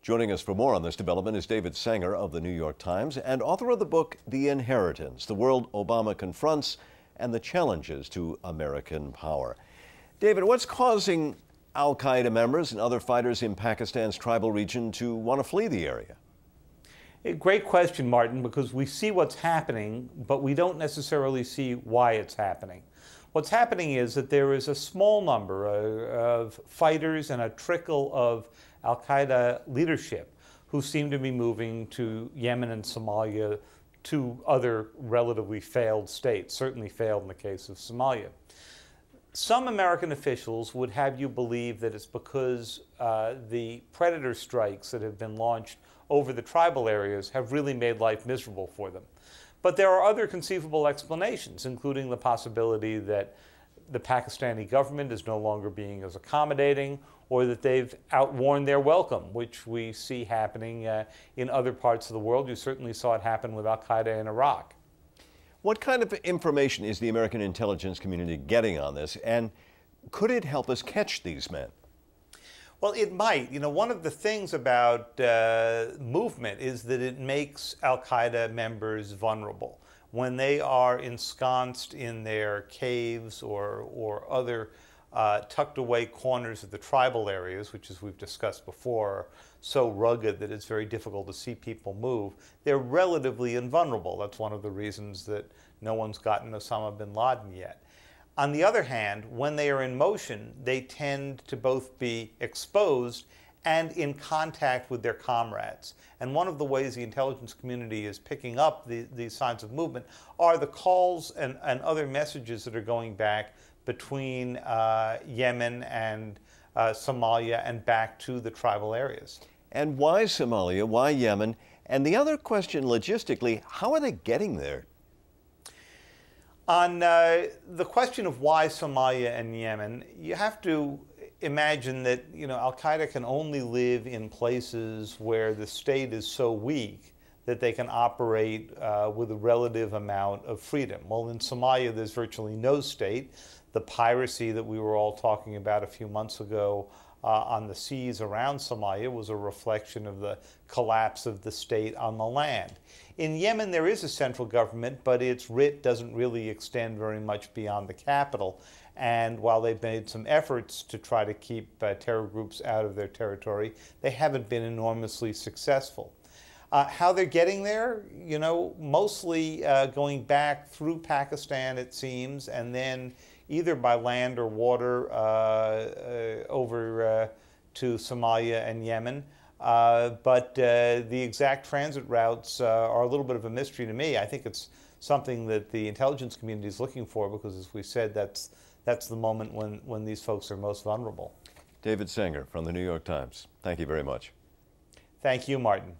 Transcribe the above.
Joining us for more on this development is David Sanger of the New York Times and author of the book, The Inheritance, The World Obama Confronts and the Challenges to American Power. David, what's causing Al-Qaeda members and other fighters in Pakistan's tribal region to want to flee the area? A great question, Martin, because we see what's happening, but we don't necessarily see why it's happening. What's happening is that there is a small number of fighters and a trickle of Al-Qaeda leadership who seem to be moving to Yemen and Somalia, to other relatively failed states, certainly failed in the case of Somalia. Some American officials would have you believe that it's because the predator strikes that have been launched over the tribal areas have really made life miserable for them. But there are other conceivable explanations, including the possibility that the Pakistani government is no longer being as accommodating, or that they've outworn their welcome, which we see happening in other parts of the world. You certainly saw it happen with Al-Qaeda in Iraq. What kind of information is the American intelligence community getting on this, and could it help us catch these men? Well, it might. You know, one of the things about movement is that it makes Al-Qaeda members vulnerable. When they are ensconced in their caves or other tucked away corners of the tribal areas, which, as we've discussed before, are so rugged that it's very difficult to see people move, they're relatively invulnerable. That's one of the reasons that no one's gotten Osama bin Laden yet. On the other hand, when they are in motion, they tend to both be exposed and in contact with their comrades. And one of the ways the intelligence community is picking up these signs of movement are the calls and other messages that are going back between Yemen and Somalia and back to the tribal areas. And why Somalia? Why Yemen? And the other question, logistically, how are they getting there? On the question of why Somalia and Yemen, you have to imagine that, you know, Al-Qaeda can only live in places where the state is so weak that they can operate with a relative amount of freedom. Well, in Somalia, there's virtually no state. The piracy that we were all talking about a few months ago on the seas around Somalia was a reflection of the collapse of the state on the land. In Yemen, there is a central government, but its writ doesn't really extend very much beyond the capital. And while they've made some efforts to try to keep terror groups out of their territory, they haven't been enormously successful. How they're getting there, you know, mostly going back through Pakistan, it seems, and then either by land or water over to Somalia and Yemen. But the exact transit routes are a little bit of a mystery to me. I think it's something that the intelligence community is looking for because, as we said, that's the moment when these folks are most vulnerable. David Sanger from the New York Times, thank you very much. Thank you, Martin.